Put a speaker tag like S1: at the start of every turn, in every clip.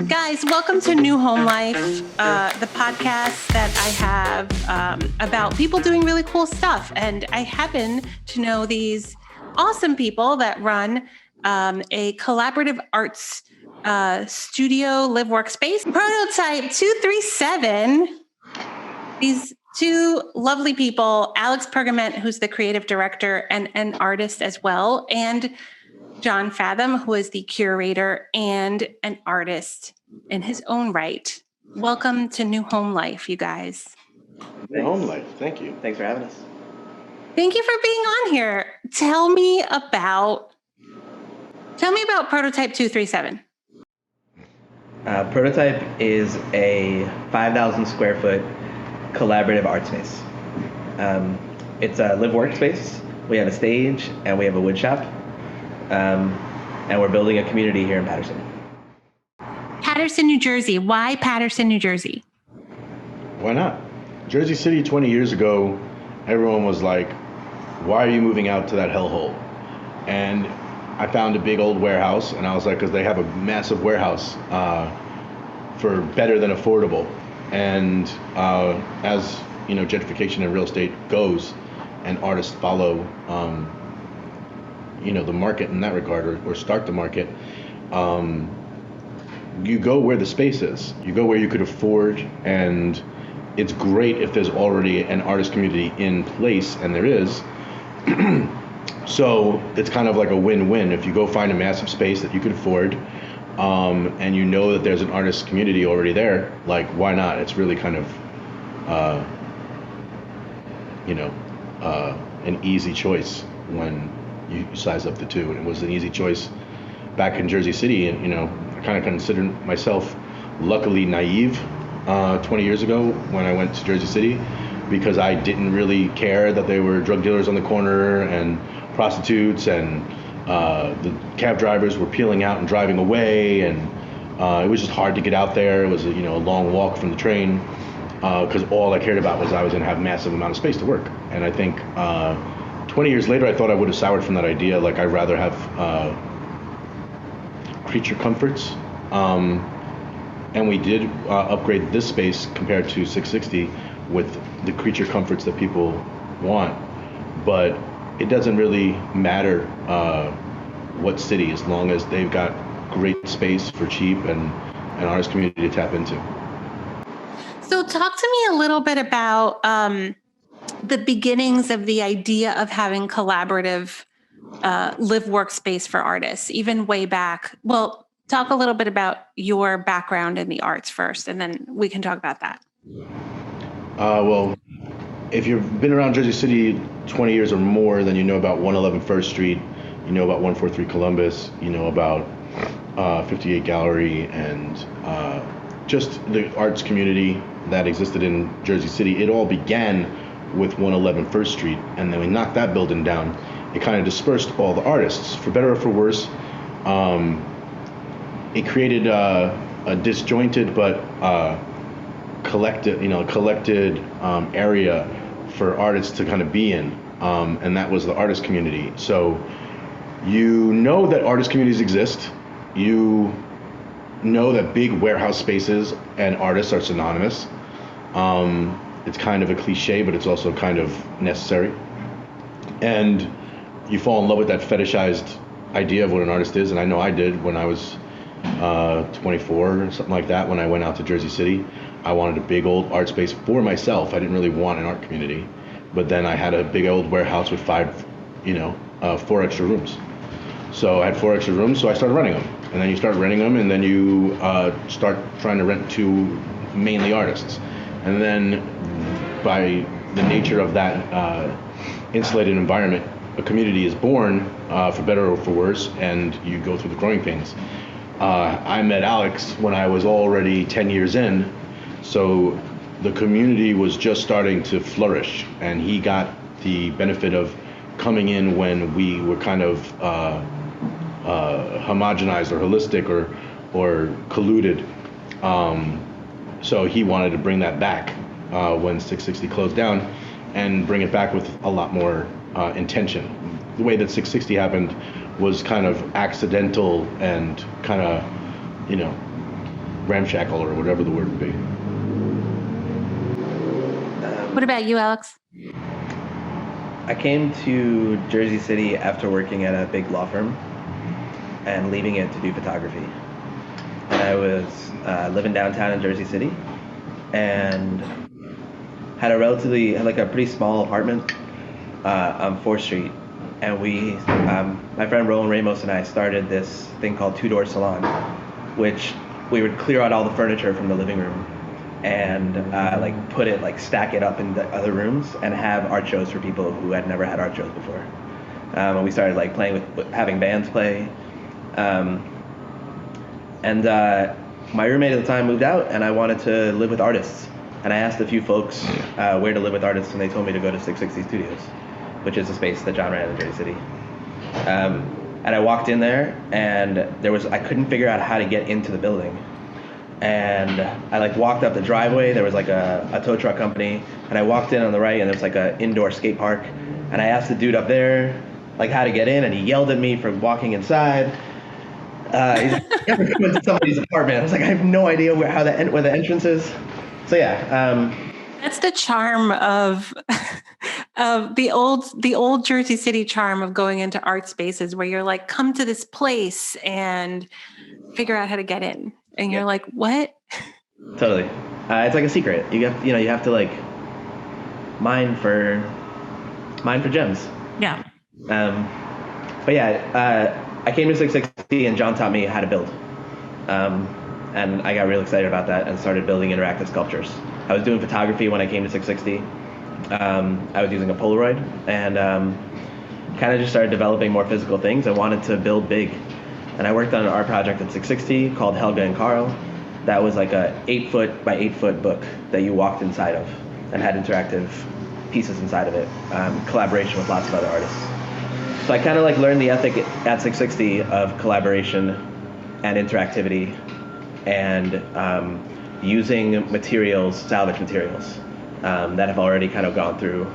S1: Guys, welcome to New Home Life, the podcast that I have about people doing really cool stuff. And I happen to know these awesome people that run a collaborative arts studio live workspace, Prototype237. These two lovely people, Alex Pergament, who's the creative director and an artist as well, and John Fathom, who is the curator and an artist in his own right. Welcome to New Home Life, you guys.
S2: New Home Life, thank you.
S3: Thanks for having us.
S1: Thank you for being on here. Tell me about Prototype 237.
S3: Prototype is a 5,000 square foot collaborative art space. It's a live workspace. We have a stage and we have a wood shop. And we're building a community here in Paterson.
S1: Paterson, New Jersey. Why Paterson, New Jersey?
S2: Why not? Jersey City 20 years ago, everyone was like, why are you moving out to that hellhole? And I found a big old warehouse, and I was like, because they have a massive warehouse for better than affordable. And as you know, gentrification in real estate goes, and artists follow the market in that regard, or start the market, you go where the space is. You go where you could afford, and it's great if there's already an artist community in place, and there is. So it's kind of like a win-win. If you go find a massive space that you could afford, and you know that there's an artist community already there, like, why not? It's really kind of an easy choice when you size up the two. And it was an easy choice back in Jersey City. And I kind of considered myself luckily naive 20 years ago when I went to Jersey City, because I didn't really care that there were drug dealers on the corner and prostitutes, and the cab drivers were peeling out and driving away, and it was just hard to get out there. It was a long walk from the train, because all I cared about was I was going to have a massive amount of space to work. And I think 20 years later, I thought I would have soured from that idea. Like, I'd rather have creature comforts. And we did upgrade this space compared to 660 with the creature comforts that people want. But it doesn't really matter what city, as long as they've got great space for cheap and an artist community to tap into.
S1: So talk to me a little bit about the beginnings of the idea of having collaborative live workspace for artists, even way back. Well, talk a little bit about your background in the arts first, and then we can talk about that.
S2: Well, if you've been around Jersey City 20 years or more, then you know about 111 First Street, you know about 143 Columbus, you know about 58 Gallery, and just the arts community that existed in Jersey City. It all began with 111 First Street, and then we knocked that building down. It kind of dispersed all the artists, for better or for worse. It created a disjointed but collected area for artists to kind of be in, and that was the artist community. So you know that artist communities exist. You know that big warehouse spaces and artists are synonymous. It's kind of a cliche, but it's also kind of necessary. And you fall in love with that fetishized idea of what an artist is, and I know I did when I was 24 or something like that. When I went out to Jersey City, I wanted a big old art space for myself. I didn't really want an art community, but then I had a big old warehouse with 4 extra rooms. So I had 4 extra rooms, so I started renting them. And then you start renting them, and then you start trying to rent to mainly artists. And then by the nature of that insulated environment, a community is born, for better or for worse, and you go through the growing pains. I met Alex when I was already 10 years in, so the community was just starting to flourish, and he got the benefit of coming in when we were kind of homogenized or holistic or colluded. So he wanted to bring that back when 660 closed down, and bring it back with a lot more intention. The way that 660 happened was kind of accidental and kind of, ramshackle or whatever the word would be.
S1: What about you, Alex?
S3: I came to Jersey City after working at a big law firm and leaving it to do photography. And I was living downtown in Jersey City and had a pretty small apartment on 4th Street. And my friend Roland Ramos and I started this thing called Two Door Salon, which we would clear out all the furniture from the living room and stack it up in the other rooms and have art shows for people who had never had art shows before. And we started playing with having bands play. My roommate at the time moved out, and I wanted to live with artists. And I asked a few folks where to live with artists, and they told me to go to 660 Studios, which is a space that John ran in Jersey City. And I walked in there, and I couldn't figure out how to get into the building. And I walked up the driveway. There was a tow truck company, and I walked in on the right, and there was an indoor skate park. And I asked the dude up there how to get in, and he yelled at me for walking inside. He's like, never come into somebody's apartment. I was like, I have no idea where the entrance is. So yeah.
S1: That's the charm of the old Jersey City charm of going into art spaces where you're come to this place and figure out how to get in. And you're like, what?
S3: Totally. It's like a secret. You have to mine for gems.
S1: Yeah.
S3: But yeah, I came to 660 and John taught me how to build. And I got real excited about that and started building interactive sculptures. I was doing photography when I came to 660. I was using a Polaroid and kind of just started developing more physical things. I wanted to build big. And I worked on an art project at 660 called Helga and Carl. That was a 8-foot by 8-foot book that you walked inside of and had interactive pieces inside of it, collaboration with lots of other artists. So I kind of learned the ethic at 660 of collaboration and interactivity and using salvage materials that have already kind of gone through,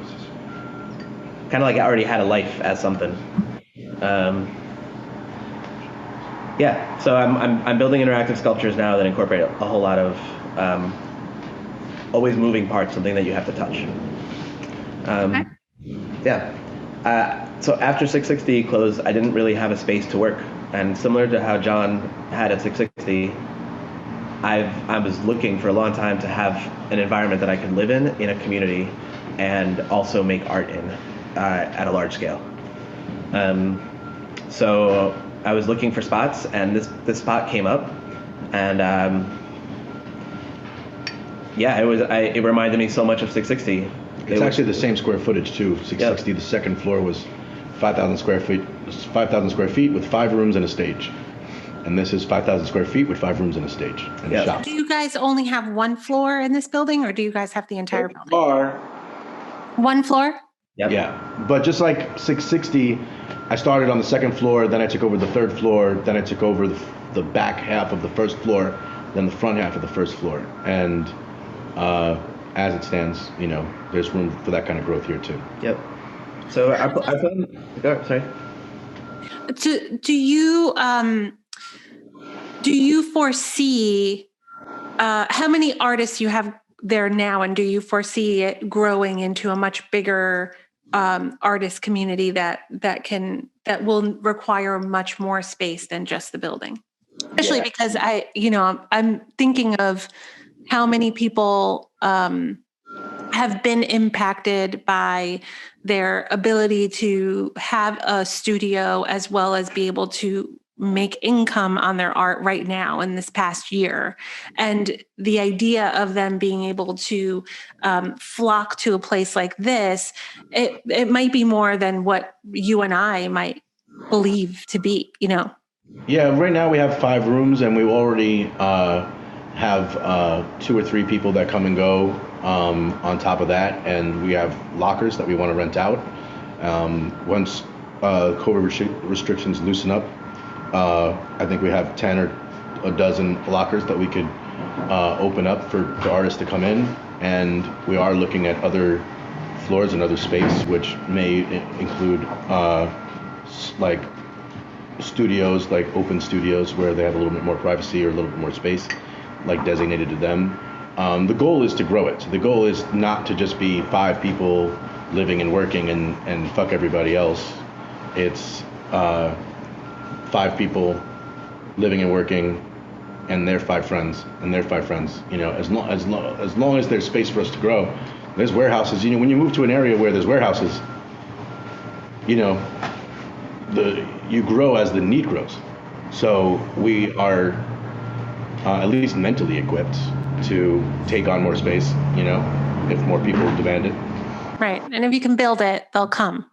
S3: already had a life as something. Yeah, so I'm building interactive sculptures now that incorporate a whole lot of always moving parts, something that you have to touch.
S1: Okay.
S3: Yeah. So after 660 closed, I didn't really have a space to work. And similar to how John had at 660, I was looking for a long time to have an environment that I could live in a community and also make art in at a large scale. So I was looking for spots, and this spot came up, and it reminded me so much of 660.
S2: It's actually the same square footage too. 660. Yep. The second floor was 5,000 square feet. 5,000 square feet with 5 rooms and a stage, and this is 5,000 square feet with 5 rooms and a stage and a shop.
S1: Do you guys only have one floor in this building, or do you guys have the entire building? One floor.
S3: Yep.
S2: Yeah, but just like 660, I started on the second floor, then I took over the third floor, then I took over the back half of the first floor, then the front half of the first floor. And as it stands, there's room for that kind of growth here too.
S3: Yep. So I plan. Sorry.
S1: Do you foresee how many artists you have there now, and do you foresee it growing into a much bigger artist community that will require much more space than just the building? Especially because I'm thinking of how many people have been impacted by their ability to have a studio as well as be able to make income on their art right now in this past year. And the idea of them being able to flock to a place like this, it might be more than what you and I might believe to be,
S2: Yeah, right now we have 5 rooms, and we already have 2 or 3 people that come and go on top of that, and we have lockers that we want to rent out. Once COVID restrictions loosen up, I think we have 10 or a dozen lockers that we could open up for artists to come in, and we are looking at other floors and other space, which may include studios, like open studios where they have a little bit more privacy or a little bit more space, like designated to them. The goal is to grow it. So the goal is not to just be 5 people living and working and fuck everybody else. It's 5 people living and working, and their 5 friends, and their 5 friends. You know, as long as there's space for us to grow. There's warehouses. You know, when you move to an area where there's warehouses, you know, you grow as the need grows. So we are at least mentally equipped to take on more space. You know, if more people demand it.
S1: Right, and if you can build it, they'll come.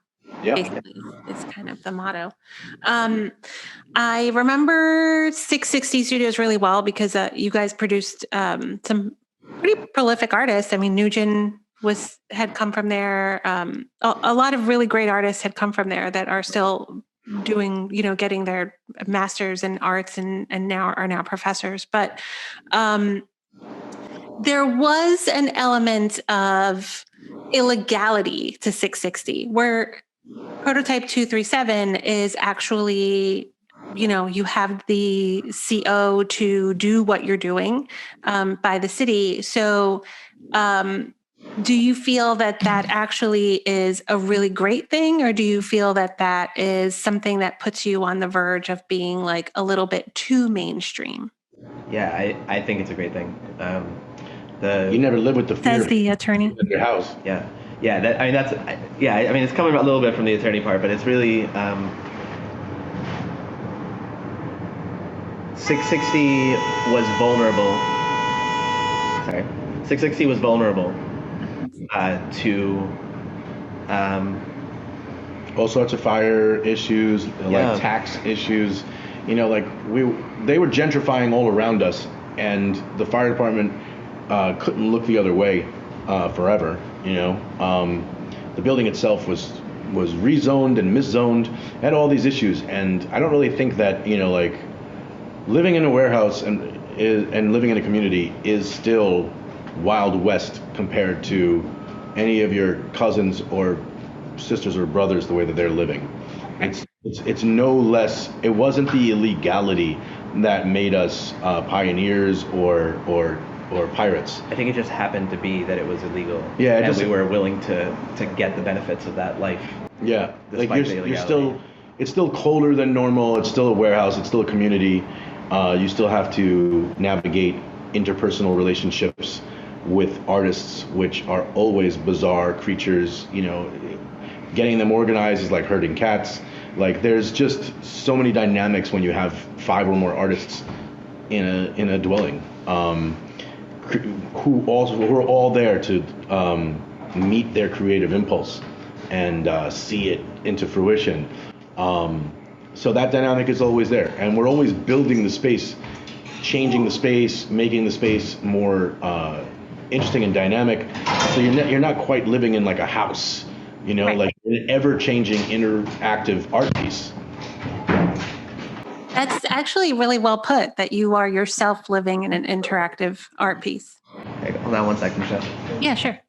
S2: Yeah.
S1: Basically, it's kind of the motto. I remember 660 Studios really well because you guys produced some pretty prolific artists. I mean, Nugent had come from there. A lot of really great artists had come from there that are still doing, you know, getting their masters in arts and now are now professors. But there was an element of illegality to 660 where Prototype237 is actually, you know, you have the CO to do what you're doing by the city. So do you feel that actually is a really great thing, or do you feel that is something that puts you on the verge of being like a little bit too mainstream?
S3: Yeah, I think it's a great thing.
S2: You never live with the fear
S1: Says the attorney.
S2: in your house.
S3: Yeah, yeah. I mean, it's coming a little bit from the attorney part, but it's really 660 was vulnerable. Sorry, 660 was vulnerable to
S2: all sorts of fire issues,
S3: Yeah.
S2: like tax issues. You know, like they were gentrifying all around us, and the fire department couldn't look the other way forever. You know, the building itself was rezoned and miszoned, had all these issues, and I don't really think that, you know, like living in a warehouse and living in a community is still Wild West compared to any of your cousins or sisters or brothers the way that they're living. It's no less. It wasn't the illegality that made us pioneers or pirates.
S3: I think it just happened to be that it was illegal.
S2: Yeah,
S3: and we were willing to get the benefits of that life.
S2: Yeah, like
S3: Despite the
S2: you're
S3: illegality.
S2: still. It's still colder than normal. It's still a warehouse. It's still a community. You still have to navigate interpersonal relationships with artists, which are always bizarre creatures. You know, getting them organized is like herding cats. Like there's just so many dynamics when you have 5 or more artists in a dwelling, who are all there to meet their creative impulse and see it into fruition. So that dynamic is always there, and we're always building the space, changing the space, making the space more interesting and dynamic. So you're not quite living in like a house, you know,
S1: Right.
S2: like an ever-changing interactive art piece.
S1: That's actually really well put, that you are yourself living in an interactive art piece.
S3: Okay, hold on 1 second, Michelle.
S1: Yeah, sure.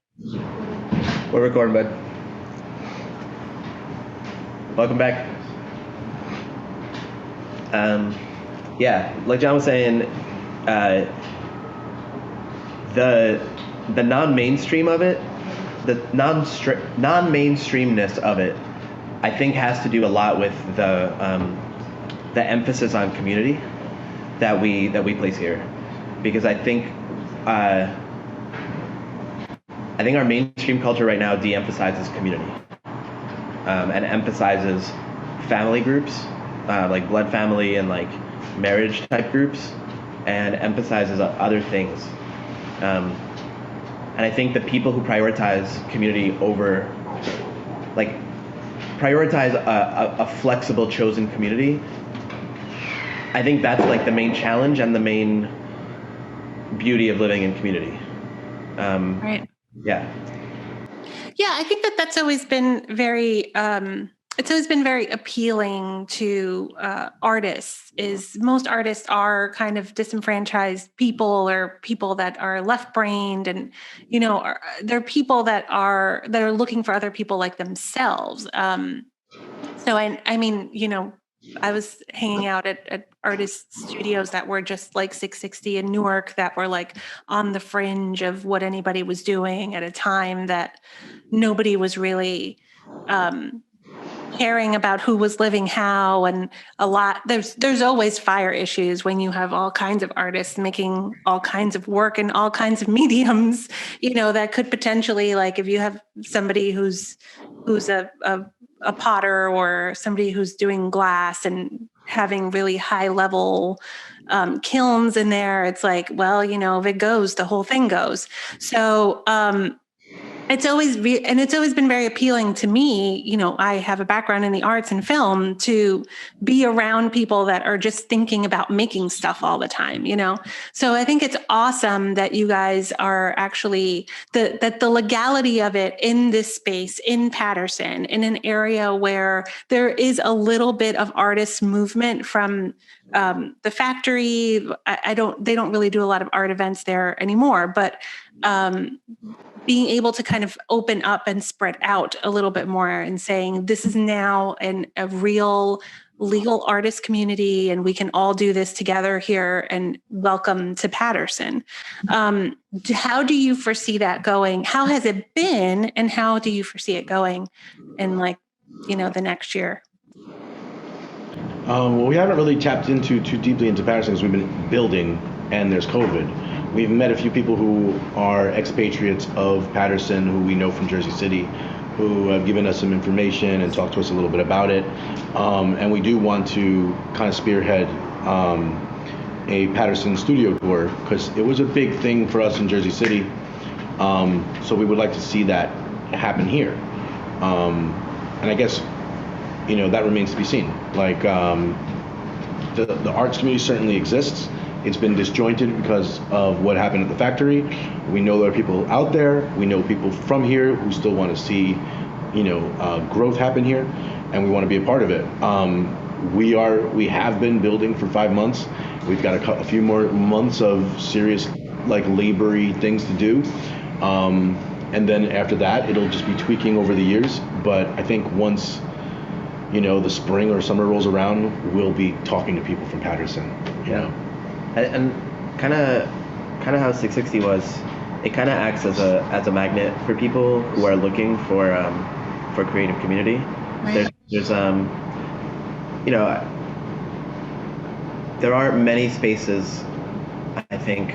S3: We're recording, bud. Welcome back. Yeah, like John was saying, the non-mainstream of it, the non-mainstreamness of it, I think has to do a lot with the emphasis on community that we place here, because I think our mainstream culture right now de-emphasizes community and emphasizes family groups, like blood family and like marriage type groups, and emphasizes other things. And I think the people who prioritize community over, like, prioritize a flexible chosen community, I think that's like the main challenge and the main beauty of living in community.
S1: Right.
S3: Yeah.
S1: Yeah, I think that's always been very, it's always been very appealing to artists. Is most artists are kind of disenfranchised people, or people that are left-brained, and you know, they're people that are looking for other people like themselves. So I mean, you know, I was hanging out at artist studios that were just like 660 in Newark, that were like on the fringe of what anybody was doing at a time that nobody was really caring about who was living how. And there's always fire issues when you have all kinds of artists making all kinds of work in all kinds of mediums, that could potentially, like, if you have somebody who's a potter, or somebody who's doing glass and having really high level kilns in there, it's like, well, if it goes, the whole thing goes. So it's always been very appealing to me. I have a background in the arts and film, to be around people that are just thinking about making stuff all the time, So I think it's awesome that you guys are actually that the legality of it in this space in Paterson, in an area where there is a little bit of artist movement from the factory. They don't really do a lot of art events there anymore, but being able to kind of open up and spread out a little bit more, and saying this is now a real legal artist community, and we can all do this together here, and welcome to Paterson. How do you foresee that going? How has it been, and how do you foresee it going in the next year?
S2: Well, we haven't really tapped too deeply into Paterson because we've been building, and there's COVID. We've met a few people who are expatriates of Paterson, who we know from Jersey City, who have given us some information and talked to us a little bit about it. And we do want to kind of spearhead a Paterson studio tour, because it was a big thing for us in Jersey City. So we would like to see that happen here. And I guess, that remains to be seen. Like, the arts community certainly exists. It's been disjointed because of what happened at the factory. We know there are people out there. We know people from here who still want to see, growth happen here, and we want to be a part of it. We have been building for 5 months. We've got a few more months of serious, labor-y things to do. And then after that, it'll just be tweaking over the years. But I think once, the spring or summer rolls around, we'll be talking to people from Paterson.
S3: And kind of how 660 was, it kind of acts as a magnet for people who are looking for creative community.
S1: Right.
S3: There's there are many spaces, I think,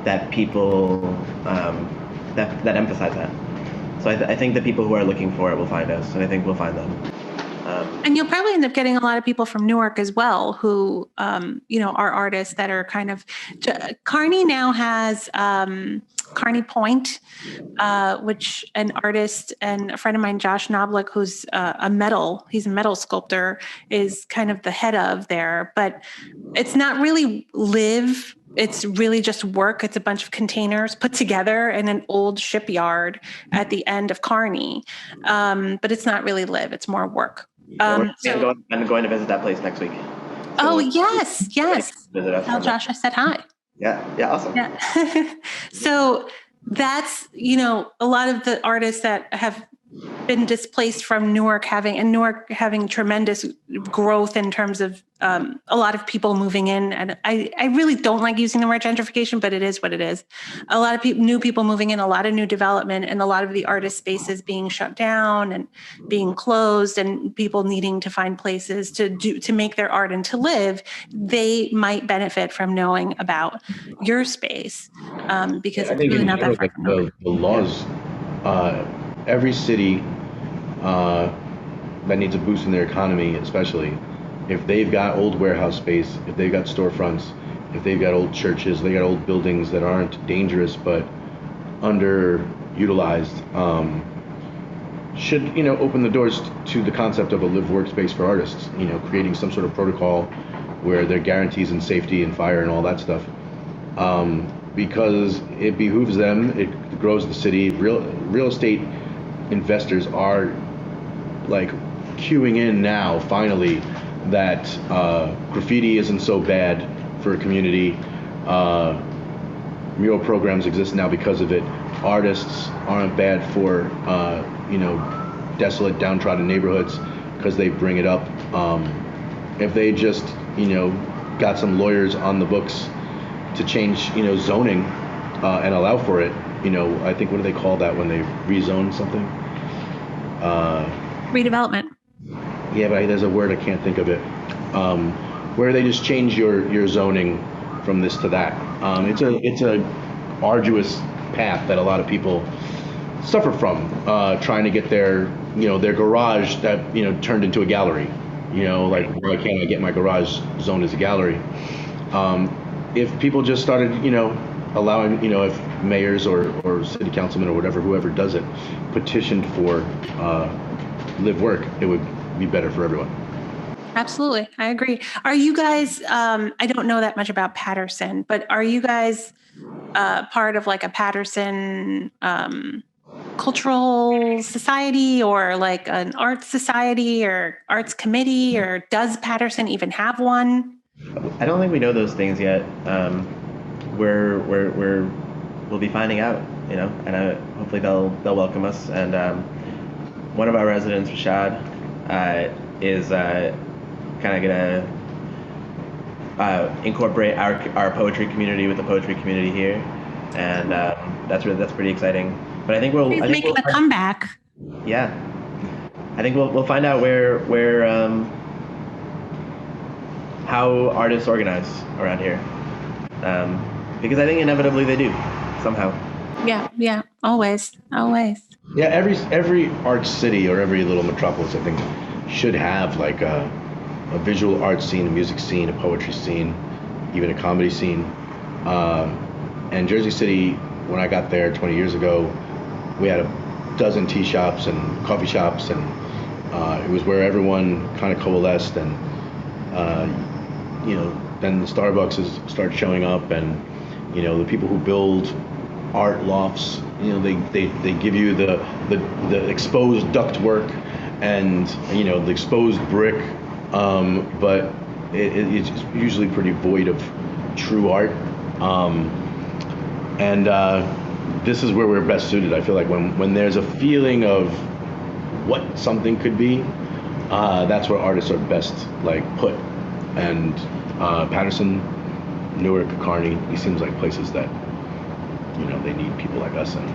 S3: that people that emphasize that. So I think the people who are looking for it will find us, and I think we'll find them.
S1: And you'll probably end up getting a lot of people from Newark as well, who, are artists that are kind of. Kearney now has Kearney Point, which an artist and a friend of mine, Josh Knoblich, who's he's a metal sculptor, is kind of the head of there. But it's not really live. It's really just work. It's a bunch of containers put together in an old shipyard at the end of Kearney. But it's not really live. It's more work.
S3: I'm going to visit that place next week.
S1: So yes.
S3: Visit us.
S1: Tell Josh I said hi.
S3: Yeah, awesome.
S1: Yeah. So that's, a lot of the artists that have been displaced from Newark having tremendous growth in terms of a lot of people moving in. And I really don't like using the word gentrification, but it is what it is. A lot of new people moving in, a lot of new development, and a lot of the artist spaces being shut down and being closed, and people needing to find places to make their art and to live. They might benefit from knowing about your space because it's really not that far from
S2: the laws. Every city that needs a boost in their economy, especially if they've got old warehouse space, if they've got storefronts, if they've got old churches, they got old buildings that aren't dangerous but underutilized, should open the doors to the concept of a live workspace for artists. Creating some sort of protocol where there are guarantees in safety and fire and all that stuff, because it behooves them. It grows the city. Real estate investors are queuing in now, finally, that graffiti isn't so bad for a community. Mural programs exist now because of it. Artists aren't bad for desolate, downtrodden neighborhoods because they bring it up. if they just, got some lawyers on the books to change, zoning and allow for it. I think, what do they call that when they rezone something?
S1: Redevelopment.
S2: Yeah, but there's a word, I can't think of it. Where they just change your zoning from this to that. It's a arduous path that a lot of people suffer from, trying to get their garage that turned into a gallery. Like, why can't I get my garage zoned as a gallery? If people just started allowing, if mayors or city councilmen or whatever, whoever does it, petitioned for live work, it would be better for everyone.
S1: Absolutely. I agree. Are you guys, I don't know that much about Paterson, but are you guys part of like a Paterson cultural society or like an arts society or arts committee, or does Paterson even have one?
S3: I don't think we know those things yet. We'll be finding out, and hopefully they'll welcome us. And one of our residents, Rashad, is kind of gonna incorporate our poetry community with the poetry community here, and that's pretty exciting. But I think
S1: He's making a comeback.
S3: Yeah, I think we'll find out where how artists organize around here, because I think inevitably they do somehow.
S1: Yeah, always.
S2: Yeah, every arts city or every little metropolis, I think, should have like a visual arts scene, a music scene, a poetry scene, even a comedy scene. And Jersey City, when I got there 20 years ago, we had a dozen tea shops and coffee shops, and it was where everyone kind of coalesced. And then the Starbucks started showing up, and the people who build art lofts, they give you the exposed ductwork and the exposed brick, but it's usually pretty void of true art. And this is where we're best suited. I feel like when there's a feeling of what something could be, that's where artists are best put. And Paterson, Newark, Kearney, these seems like places that they need people like us. And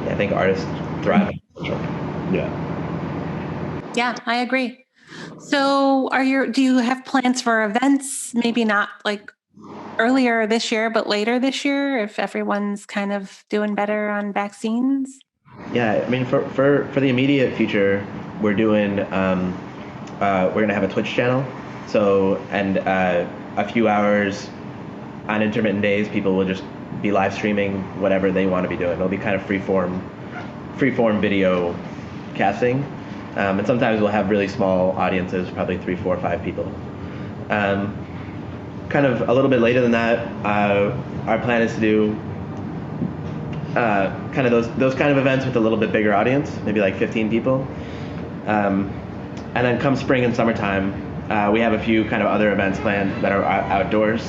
S3: yeah, I think artists thrive.
S1: Yeah, I agree. So do you have plans for events? Maybe not like earlier this year, but later this year, if everyone's kind of doing better on vaccines?
S3: Yeah, I mean, for the immediate future, we're doing we're gonna have a Twitch channel. So, and a few hours on intermittent days, people will just be live streaming whatever they want to be doing. It'll be kind of freeform video casting. And sometimes we'll have really small audiences, probably 3, 4, 5 people. Kind of a little bit later than that, our plan is to do kind of those kind of events with a little bit bigger audience, maybe like 15 people. And then come spring and summertime, we have a few kind of other events planned that are outdoors.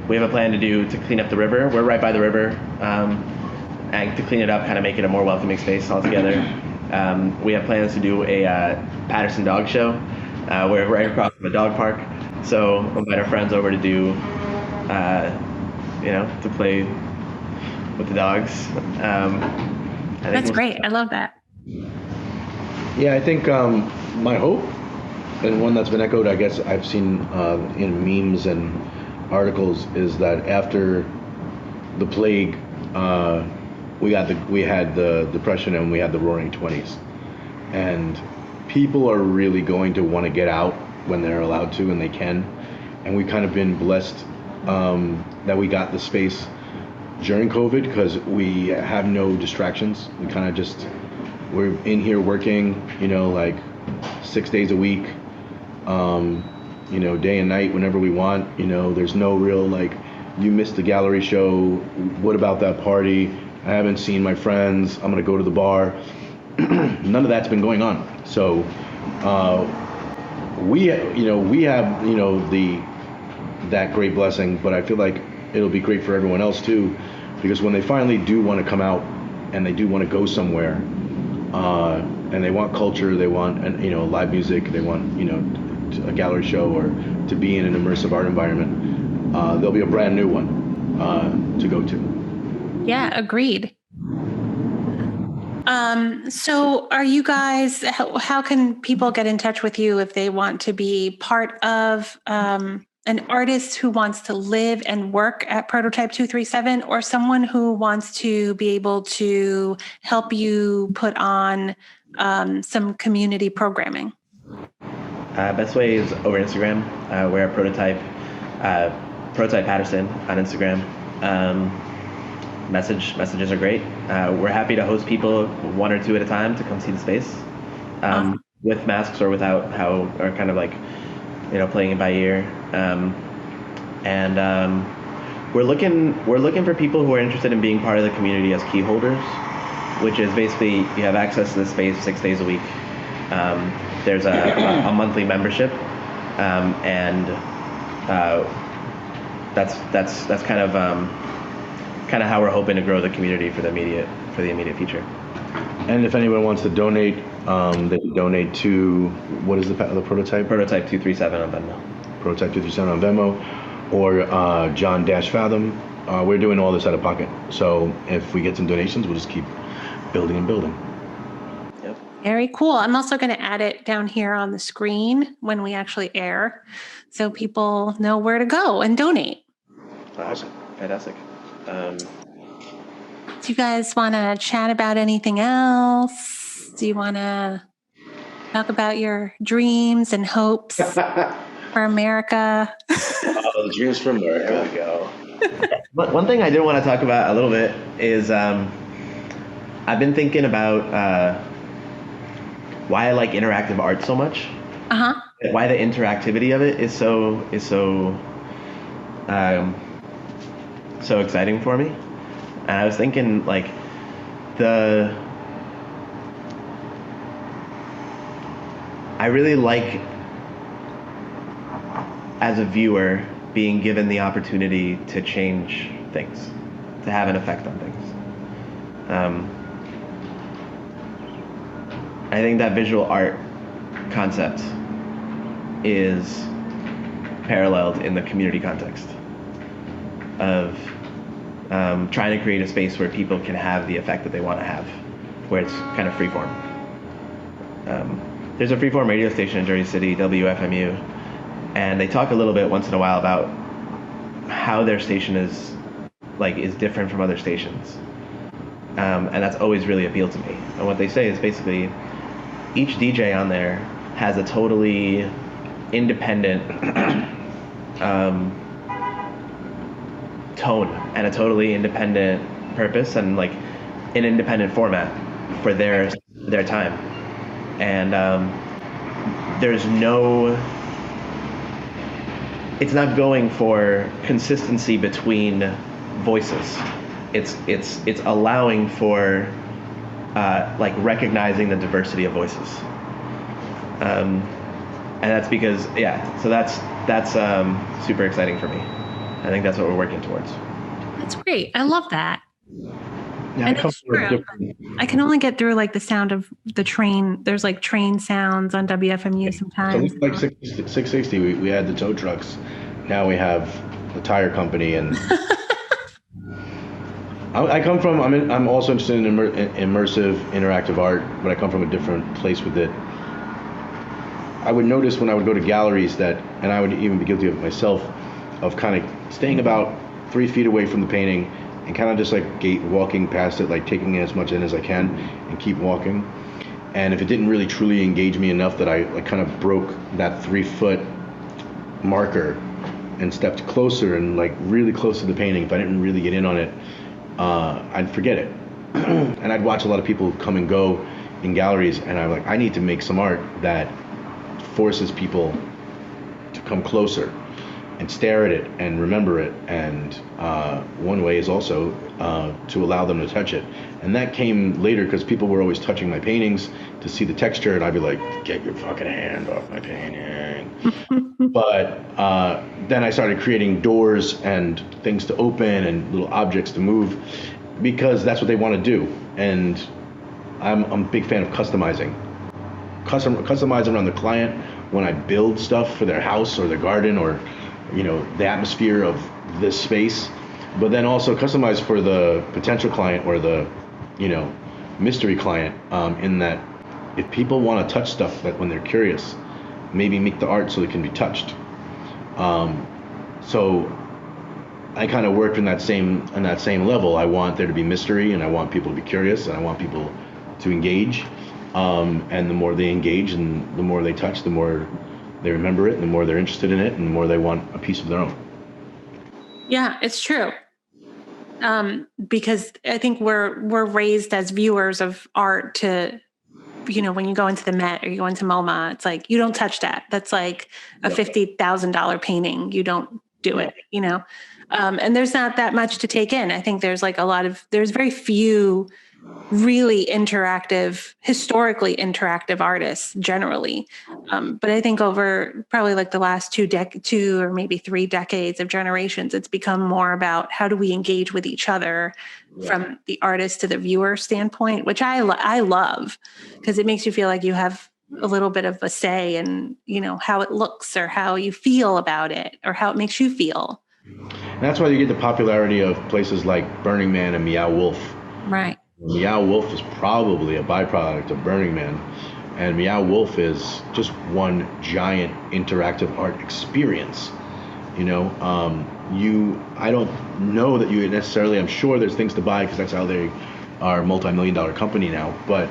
S3: We have a plan to clean up the river. We're right by the river, and to clean it up, kind of make it a more welcoming space altogether. We have plans to do a Paterson dog show. We're right across from a dog park, so we'll invite our friends over to do, to play with the dogs.
S1: That's great. I love that.
S2: Yeah, I think my hope, and one that's been echoed, I guess I've seen in memes and articles, is that after the plague, we had the Depression and we had the Roaring 20s, and people are really going to want to get out when they're allowed to and they can, and we've kind of been blessed that we got the space during COVID because we have no distractions. We kind of we're in here working, like 6 days a week, day and night whenever we want. There's no real you missed the gallery show, what about that party? I haven't seen my friends, I'm gonna go to the bar. None of that's been going on. So we have that great blessing, but I feel like it'll be great for everyone else too, because when they finally do want to come out and they do want to go somewhere, and they want culture, they want live music, they want a gallery show or to be in an immersive art environment, there'll be a brand new one to go to.
S1: Yeah, agreed. So are you guys, how can people get in touch with you if they want to be part of an artist who wants to live and work at Prototype 237, or someone who wants to be able to help you put on some community programming?
S3: Best way is over Instagram. We're at Prototype Paterson on Instagram. Messages are great. We're happy to host people 1 or 2 at a time to come see the space,
S1: Awesome.
S3: with masks or without, or kind of like, playing it by ear. We're looking for people who are interested in being part of the community as key holders, which is basically you have access to the space 6 days a week. There's a monthly membership, and that's kind of how we're hoping to grow the community for the immediate future.
S2: And if anyone wants to donate, they can donate to, what is the prototype?
S3: Prototype 237 on Venmo.
S2: Prototype 237 on Venmo, or John Fathom. We're doing all this out of pocket. So if we get some donations, we'll just keep building and building.
S3: Yep.
S1: Very cool. I'm also going to add it down here on the screen when we actually air, so people know where to go and donate.
S3: Awesome. Fantastic.
S1: Do you guys want to chat about anything else? Do you want to talk about your dreams and hopes for America?
S2: The dreams for America.
S3: There we go. But one thing I did want to talk about a little bit is I've been thinking about why I like interactive art so much. Why the interactivity of it is so exciting for me. And I was thinking, like, I really like, as a viewer, being given the opportunity to change things, to have an effect on things. I think that visual art concept is paralleled in the community context of trying to create a space where people can have the effect that they want to have, where it's kind of freeform. There's a freeform radio station in Jersey City, WFMU, and they talk a little bit once in a while about how their station is different from other stations. And that's always really appealed to me. And what they say is basically each DJ on there has a totally independent tone and a totally independent purpose and like an independent format for their time. And it's not going for consistency between voices. It's allowing for like recognizing the diversity of voices. And that's because, so that's super exciting for me. I think that's what we're working towards.
S1: That's great. I love that.
S2: Yeah,
S1: I can only get through like the sound of the train. There's like train sounds on WFMU sometimes.
S2: So like 660, we had the tow trucks. Now we have the tire company, and I'm also interested in immersive interactive art, but I come from a different place with it. I would notice when I would go to galleries that, and I would even be guilty of it myself, of kind of staying about 3 feet away from the painting and kind of just like walking past it, like taking in as much in as I can and keep walking. And if it didn't really truly engage me enough that I like kind of broke that 3-foot marker and stepped closer and like really close to the painting, if I didn't really get in on it, I'd forget it. And I'd watch a lot of people come and go in galleries, and I'm like, I need to make some art that forces people to come closer and stare at it and remember it. And one way is also to allow them to touch it. And that came later because people were always touching my paintings to see the texture, and I'd be like, get your fucking hand off my painting. But then I started creating doors and things to open and little objects to move, because that's what they want to do. And I'm a big fan of customizing. Customizing around the client when I build stuff for their house or their garden or, the atmosphere of this space, but then also customize for the potential client or the, mystery client, in that if people want to touch stuff that when they're curious, maybe make the art so it can be touched. So I kind of worked in that same level. I want there to be mystery, and I want people to be curious, and I want people to engage. And the more they engage and the more they touch, the more they remember it, and the more they're interested in it, and the more they want a piece of their own.
S1: Yeah, it's true. Because I think we're raised as viewers of art to, when you go into the Met or you go into MoMA, it's like, you don't touch that. That's like a $50,000 painting. You don't do it, and there's not that much to take in. I think there's there's very few really historically interactive artists generally. But I think over probably like the last two or maybe 3 decades of generations, it's become more about how do we engage with each other from the artist to the viewer standpoint, which I love, because it makes you feel like you have a little bit of a say in, how it looks or how you feel about it or how it makes you feel.
S2: And that's why you get the popularity of places like Burning Man and Meow Wolf.
S1: Right.
S2: Meow Wolf is probably a byproduct of Burning Man, and Meow Wolf is just one giant interactive art experience. I don't know that you necessarily, I'm sure there's things to buy because that's how they are a multi-million-dollar company now, but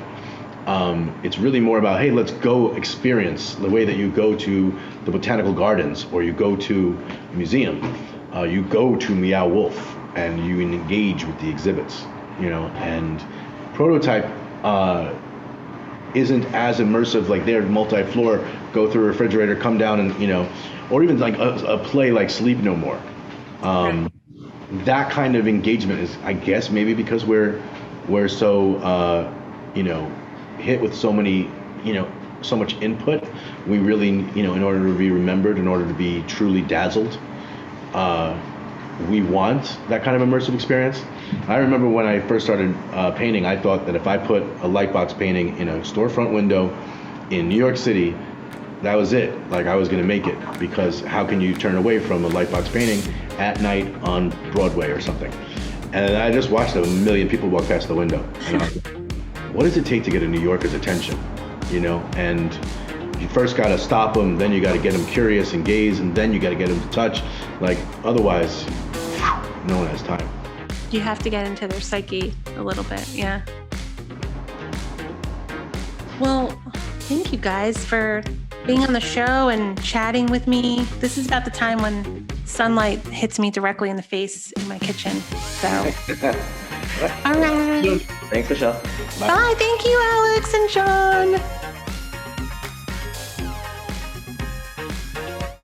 S2: it's really more about, hey, let's go experience the way that you go to the botanical gardens or you go to a museum. You go to Meow Wolf and you engage with the exhibits. And Prototype isn't as immersive. Like they're multi-floor, go through a refrigerator, come down and, or even like a play like Sleep No More. That kind of engagement is, I guess, maybe because we're so, hit with so many, so much input. We really, in order to be remembered, in order to be truly dazzled, we want that kind of immersive experience. I remember when I first started painting, I thought that if I put a lightbox painting in a storefront window in New York City, that was it. Like I was going to make it, because how can you turn away from a lightbox painting at night on Broadway or something? And I just watched a million people walk past the window. And I was like, what does it take to get a New Yorker's attention? And you first got to stop them, then you got to get them curious and gaze, and then you got to get them to touch. Like otherwise, no one has time.
S1: You have to get into their psyche a little bit. Yeah. Well, thank you guys for being on the show and chatting with me. This is about the time when sunlight hits me directly in the face in my kitchen. So, all right.
S3: Thanks, Michelle.
S1: Bye. Thank you, Alex and John.